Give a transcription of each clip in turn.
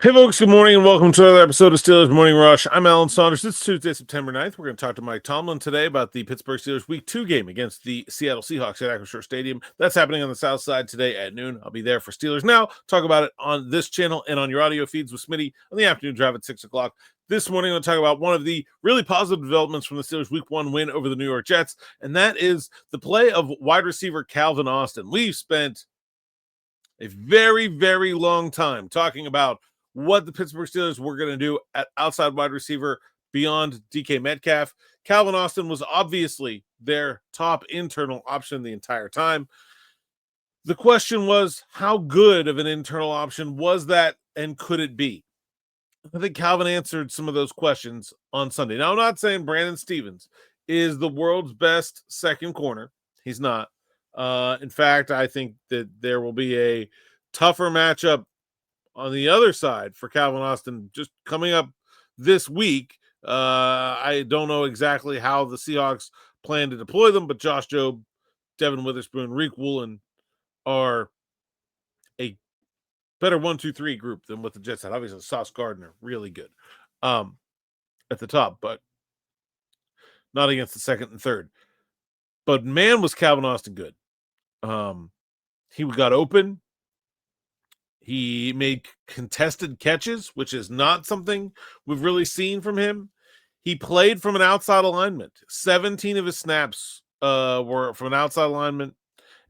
Hey folks, good morning and welcome to another episode of Steelers Morning Rush. I'm Alan Saunders. It's Tuesday, September 9th. We're going to talk to Mike Tomlin today about the Pittsburgh Steelers Week 2 game against the Seattle Seahawks at Acrisure Stadium. That's happening on the South Side today at noon. I'll be there for Steelers Now. Talk about it on this channel and on your audio feeds with Smitty on the afternoon drive at 6 o'clock. This morning, I'm going to talk about one of the really positive developments from the Steelers Week 1 win over the New York Jets, and that is the play of wide receiver Calvin Austin. We've spent a very, very long time talking about what the Pittsburgh Steelers were going to do at outside wide receiver beyond DK Metcalf. Calvin Austin was obviously their top internal option the entire time. The question was, how good of an internal option was that, and could it be? I think Calvin answered some of those questions on Sunday. Now, I'm not saying Brandon Stevens is the world's best second corner. He's not. In fact, I think that there will be a tougher matchup on the other side for Calvin Austin just coming up this week. I don't know exactly how the Seahawks plan to deploy them, but Josh Jobe, Devin Witherspoon, Reek Woolen are a better 1-2-3 group than what the Jets had. Obviously, Sauce Gardner, really good at the top, but not against the second and third. But man, was Calvin Austin good. He got open. He made contested catches, which is not something we've really seen from him. He played from an outside alignment. 17 of his snaps were from an outside alignment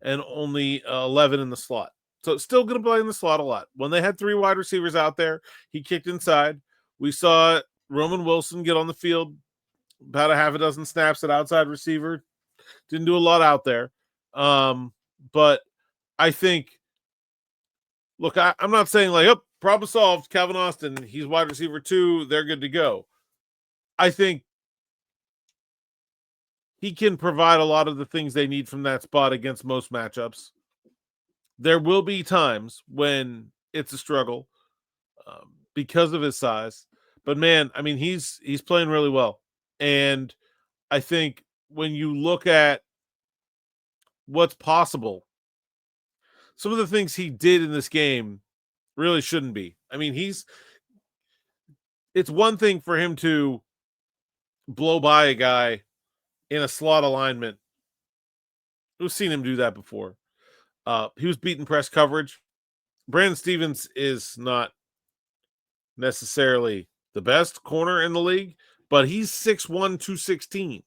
and only 11 in the slot. So still going to play in the slot a lot. When they had three wide receivers out there, he kicked inside. We saw Roman Wilson get on the field about a half a dozen snaps at outside receiver. Didn't do a lot out there. But I think, look, I'm not saying like, oh, problem solved, Calvin Austin, he's wide receiver 2, they're good to go. I think he can provide a lot of the things they need from that spot against most matchups. There will be times when it's a struggle because of his size. But, man, I mean, he's playing really well. And I think when you look at what's possible, some of the things he did in this game really shouldn't be. I mean, it's one thing for him to blow by a guy in a slot alignment. We've seen him do that before. He was beating press coverage. Brandon Stevens is not necessarily the best corner in the league, but he's 6'1", 216.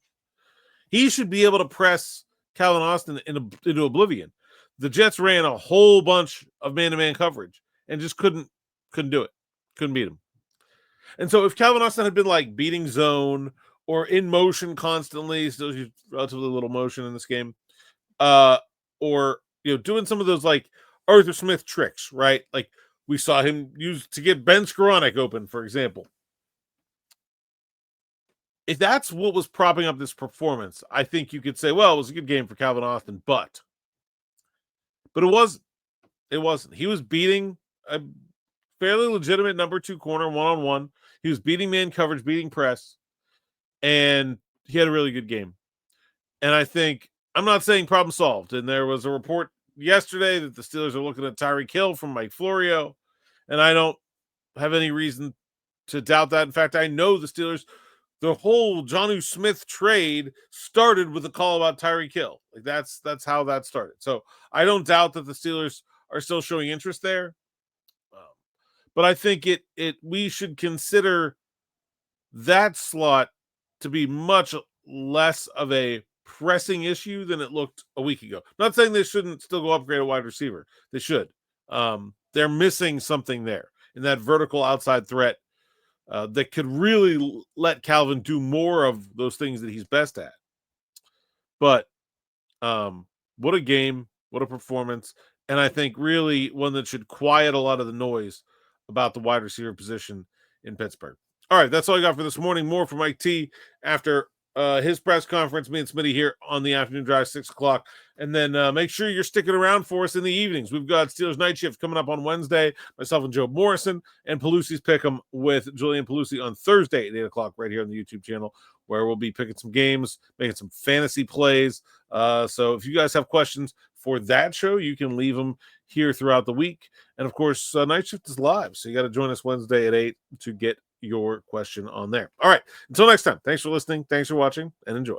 He should be able to press Calvin Austin into oblivion. The Jets ran a whole bunch of man-to-man coverage and just couldn't do it. Couldn't beat him. And so if Calvin Austin had been like beating zone or in motion constantly, so there's relatively little motion in this game, or doing some of those like Arthur Smith tricks, right? Like we saw him use to get Ben Skoranek open, for example. If that's what was propping up this performance, I think you could say, well, it was a good game for Calvin Austin, but it wasn't. It wasn't. He was beating a fairly legitimate number 2 corner one-on-one. He was beating man coverage, beating press, and he had a really good game. And I think, I'm not saying problem solved, and there was a report yesterday that the Steelers are looking at Tyreek Hill from Mike Florio, and I don't have any reason to doubt that. In fact, I know the Steelers, the whole Jonnu Smith trade started with a call about Tyreek Hill. Like that's how that started. So I don't doubt that the Steelers are still showing interest there. But I think we should consider that slot to be much less of a pressing issue than it looked a week ago. Not saying they shouldn't still go upgrade a wide receiver. They should. They're missing something there in that vertical outside threat that could really let Calvin do more of those things that he's best at. But what a game, what a performance. And I think really one that should quiet a lot of the noise about the wide receiver position in Pittsburgh. All right, that's all I got for this morning. More from Mike T after his press conference. Me and Smitty here on the afternoon drive, 6 o'clock. And then make sure you're sticking around for us in the evenings. We've got Steelers Night Shift coming up on Wednesday. Myself and Joe Morrison, and Pelusi's Pick'em with Julian Pelusi on Thursday at 8 o'clock right here on the YouTube channel, where we'll be picking some games, making some fantasy plays. So if you guys have questions, for that show. You can leave them here throughout the week. And of course, Night Shift is live. So you got to join us Wednesday at 8 to get your question on there. All right. Until next time, thanks for listening. Thanks for watching, and enjoy.